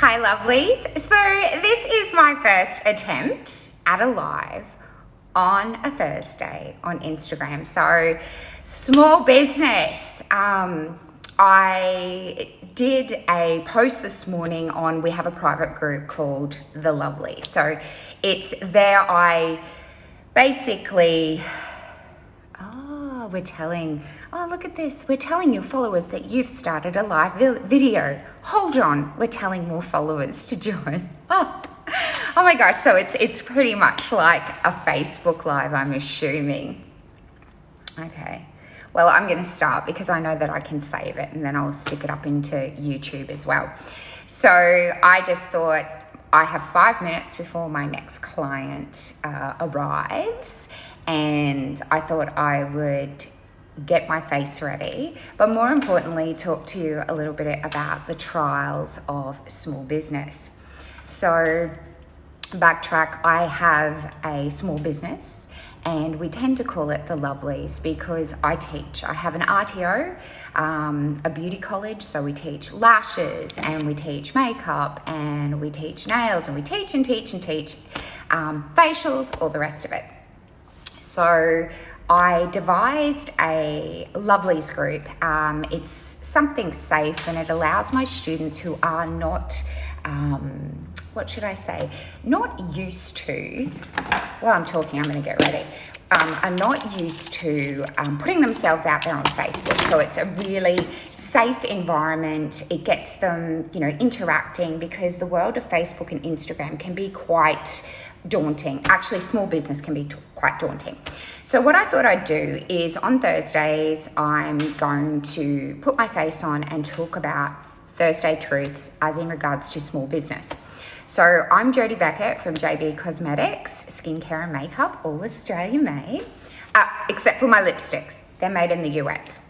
Hi lovelies. So this is my first attempt at a live on a Thursday on Instagram. So small business. I did a post this morning on, we have a private group called The Lovely. So it's there I basically, look at this. We're telling your followers that you've started a live video. Hold on, we're telling more followers to join. Oh my gosh, so it's pretty much like a Facebook Live, I'm assuming. Okay, well, I'm gonna start because I know that I can save it and then I'll stick it up into YouTube as well. So I just thought I have 5 minutes before my next client arrives, and I thought I would get my face ready, but more importantly, talk to you a little bit about the trials of small business. So backtrack, I have a small business and we tend to call it The Lovelies because I have an RTO, a beauty college, so we teach lashes and we teach makeup and we teach nails and we teach facials, all the rest of it. So I devised a Lovelies group. It's something safe and it allows my students who are not, not used to, I'm going to get ready, are not used to putting themselves out there on Facebook. So it's a really safe environment. It gets them, interacting, because the world of Facebook and Instagram can be quite daunting. Actually, small business can be quite daunting. So what I thought I'd do is on Thursdays, I'm going to put my face on and talk about Thursday truths as in regards to small business. So I'm Jodie Beckett from JB Cosmetics, skincare and makeup, all Australian made, except for my lipsticks. They're made in the US,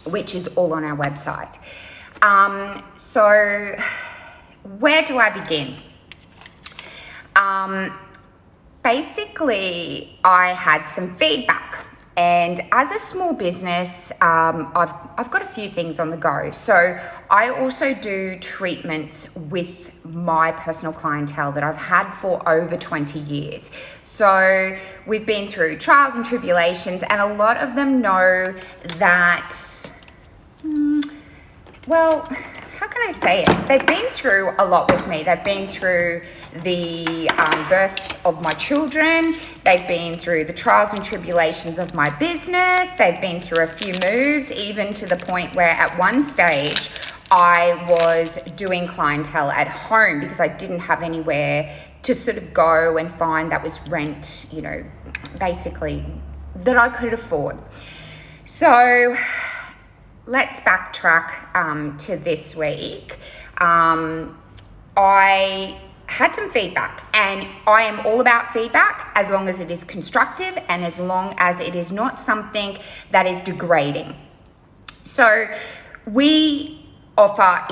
which is all on our website. So where do I begin? Basically, I had some feedback, and as a small business, I've got a few things on the go. So I also do treatments with my personal clientele that I've had for over 20 years. So we've been through trials and tribulations, and a lot of them know that, how can I say it? They've been through a lot with me. They've been through the births of my children. They've been through the trials and tribulations of my business. They've been through a few moves, even to the point where at one stage I was doing clientele at home because I didn't have anywhere to sort of go and find that was rent, basically that I could afford. So let's backtrack to this week. I had some feedback, and I am all about feedback as long as it is constructive and as long as it is not something that is degrading. So we offer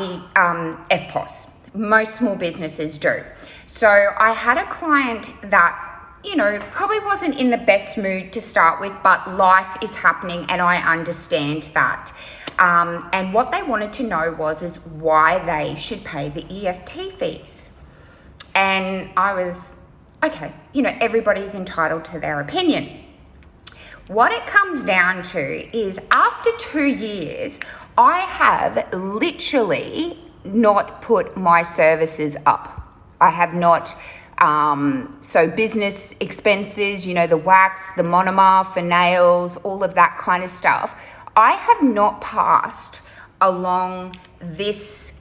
FPOS. Most small businesses do. So I had a client that probably wasn't in the best mood to start with, but life is happening and I understand that. And what they wanted to know is why they should pay the EFT fees. And I was, okay, everybody's entitled to their opinion. What it comes down to is after 2 years, I have literally not put my services up. I have not, so business expenses, the wax, the monomer for nails, all of that kind of stuff. I have not passed along this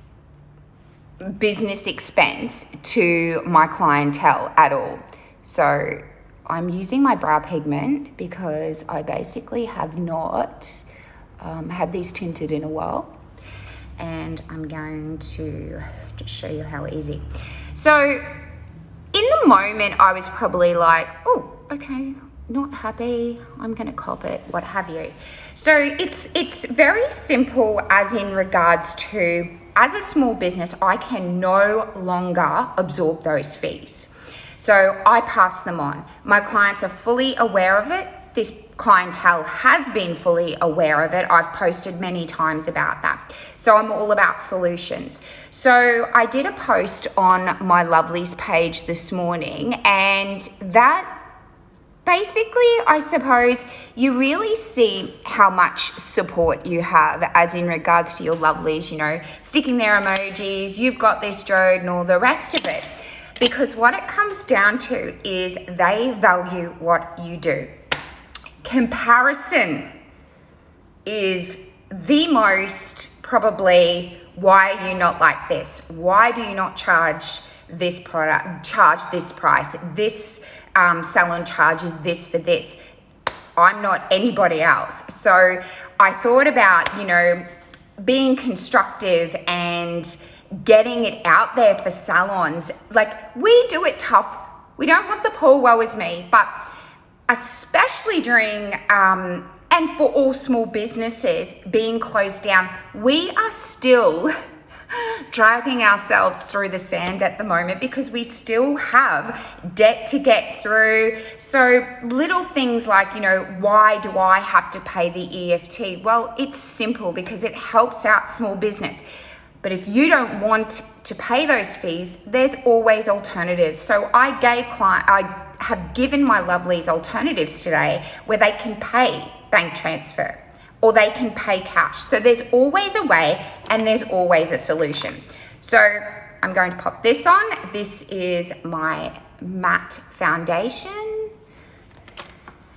business expense to my clientele at all. So I'm using my brow pigment because I basically have not had these tinted in a while, and I'm going to just show you how easy. So in the moment I was probably like, oh, okay, not happy, I'm gonna cop it, what have you. So it's very simple as in regards to, as a small business, I can no longer absorb those fees. So I pass them on. My clients are fully aware of it. this clientele has been fully aware of it. I've posted many times about that. So I'm all about solutions. So I did a post on my Lovelies page this morning, and that basically, I suppose, you really see how much support you have as in regards to your lovelies, you know, sticking their emojis, you've got this, Jode, and all the rest of it. Because what it comes down to is they value what you do. Comparison is the most probably, why are you not like this? Why do you not charge this product, charge this price? This salon charges this for this. I'm not anybody else. So I thought about, you know, being constructive and getting it out there for salons. Like, we do it tough. We don't want the poor woe is me, but especially during, and for all small businesses being closed down, we are still dragging ourselves through the sand at the moment because we still have debt to get through. So little things like, you know, why do I have to pay the EFT? Well, it's simple because it helps out small business. But if you don't want to pay those fees, there's always alternatives. So I have given my lovelies alternatives today where they can pay bank transfer or they can pay cash. So there's always a way and there's always a solution. So I'm going to pop this on. This is my matte foundation,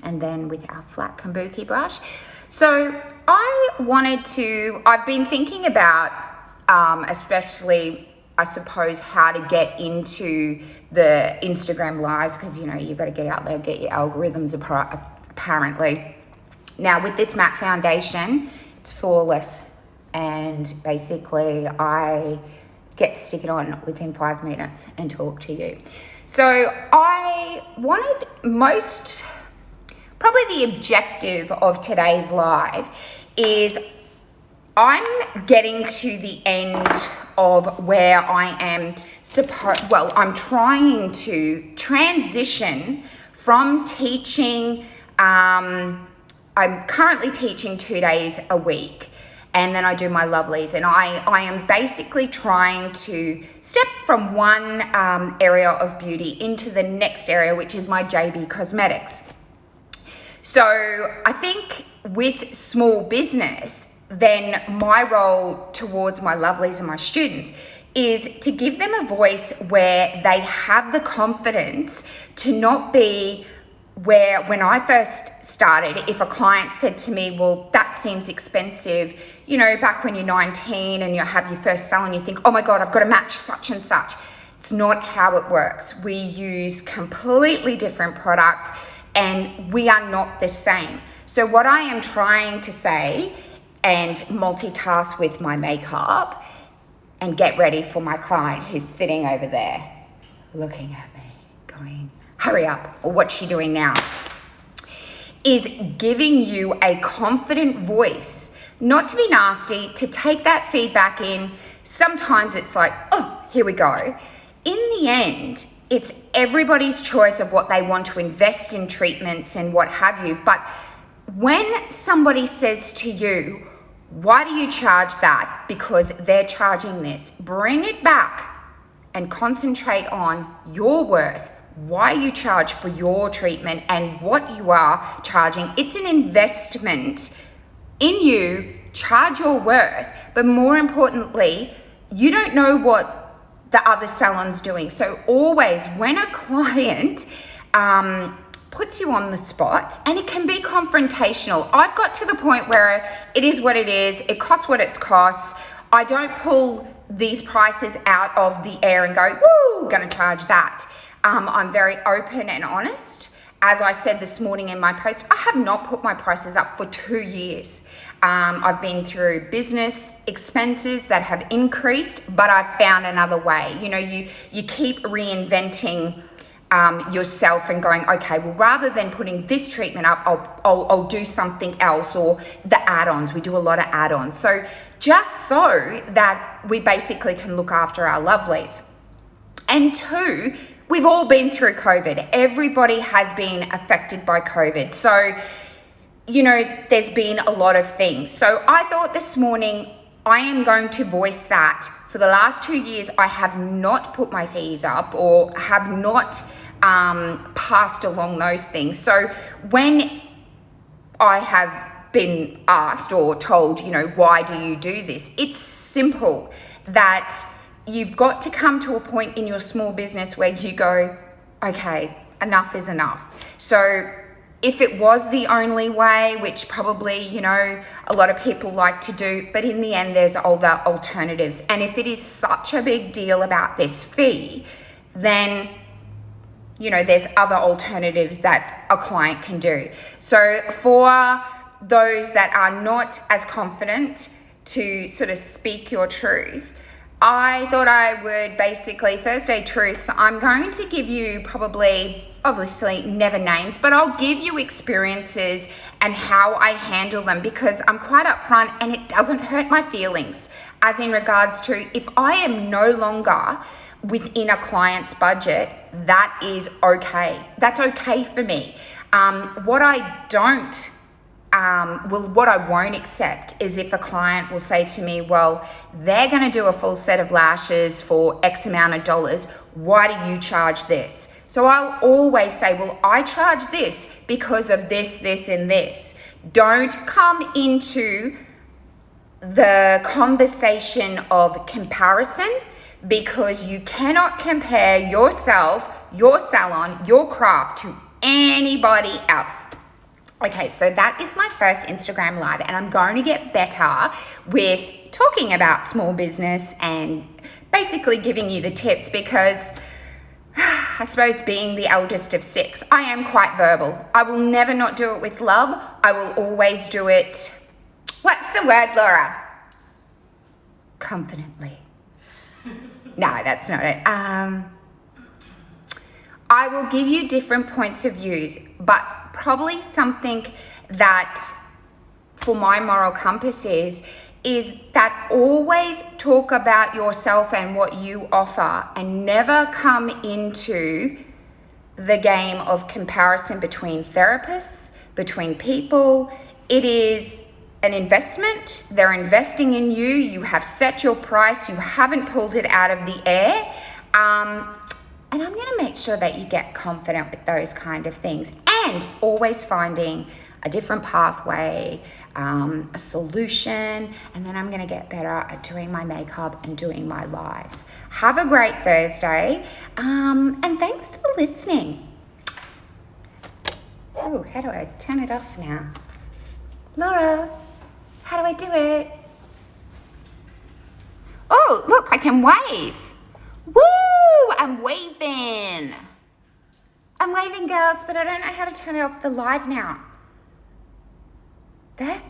and then with our flat kabuki brush. So I've been thinking about, especially, I suppose, how to get into the Instagram lives, because, you know, you've got to get out there, get your algorithms apparently. Now with this matte foundation, it's flawless, and basically I get to stick it on within 5 minutes and talk to you. So I wanted probably the objective of today's live is I'm getting to the end of where I am I'm trying to transition from teaching. I'm currently teaching 2 days a week, and then I do my lovelies, and I am basically trying to step from one area of beauty into the next area, which is my JB Cosmetics. So I think with small business, then my role towards my lovelies and my students is to give them a voice where they have the confidence to not be where, when I first started, if a client said to me, well, that seems expensive, you know, back when you're 19 and you have your first salon, you think, oh my God, I've got to match such and such. It's not how it works. We use completely different products and we are not the same. So what I am trying to say, and multitask with my makeup and get ready for my client who's sitting over there looking at me going, hurry up, or what's she doing now, is giving you a confident voice, not to be nasty, to take that feedback in. Sometimes it's like, oh, here we go. In the end, it's everybody's choice of what they want to invest in treatments and what have you. But when somebody says to you, why do you charge that? Because they're charging this. Bring it back and concentrate on your worth, why you charge for your treatment and what you are charging. It's an investment in you. Charge your worth, but more importantly, you don't know what the other salon's doing. So always, when a client puts you on the spot, and it can be confrontational. I've got to the point where it is what it is. It costs what it costs. I don't pull these prices out of the air and go, woo, gonna charge that. I'm very open and honest. As I said this morning in my post, I have not put my prices up for 2 years. I've been through business expenses that have increased, but I've found another way. You know, you keep reinventing yourself and going, okay, well, rather than putting this treatment up, I'll do something else, or the add-ons. We do a lot of add-ons. So just so that we basically can look after our lovelies. And two, we've all been through COVID. Everybody has been affected by COVID. So, there's been a lot of things. So I thought this morning, I am going to voice that. For the last 2 years, I have not put my fees up or have not passed along those things. So when I have been asked or told, why do you do this? It's simple, that you've got to come to a point in your small business where you go, okay, enough is enough. So if it was the only way, which probably, a lot of people like to do, but in the end, there's other alternatives. And if it is such a big deal about this fee, then, there's other alternatives that a client can do. So for those that are not as confident to sort of speak your truth, I thought I would basically, Thursday Truths, I'm going to give you obviously never names, but I'll give you experiences and how I handle them, because I'm quite upfront and it doesn't hurt my feelings, as in regards to if I am no longer within a client's budget, that is okay. That's okay for me. What I won't accept is if a client will say to me, well, they're going to do a full set of lashes for X amount of dollars. Why do you charge this? So I'll always say, well, I charge this because of this, this, and this. Don't come into the conversation of comparison, because you cannot compare yourself, your salon, your craft to anybody else. Okay, so that is my first Instagram Live, and I'm going to get better with talking about small business and basically giving you the tips, because I suppose being the eldest of 6, I am quite verbal. I will never not do it with love. I will always do it, what's the word, Laura? Confidently. No, that's not it. I will give you different points of views, but probably something that for my moral compass is that always talk about yourself and what you offer, and never come into the game of comparison between therapists, between people. It is an investment. They're investing in you. You have set your price. You haven't pulled it out of the air. And I'm going to make sure that you get confident with those kind of things, and always finding a different pathway, a solution, and then I'm going to get better at doing my makeup and doing my lives. Have a great Thursday, and thanks for listening. Oh, how do I turn it off now? Laura, how do I do it? Oh, look, I can wave. Woo! I'm waving. I'm waving, girls, but I don't know how to turn it off the live now. There?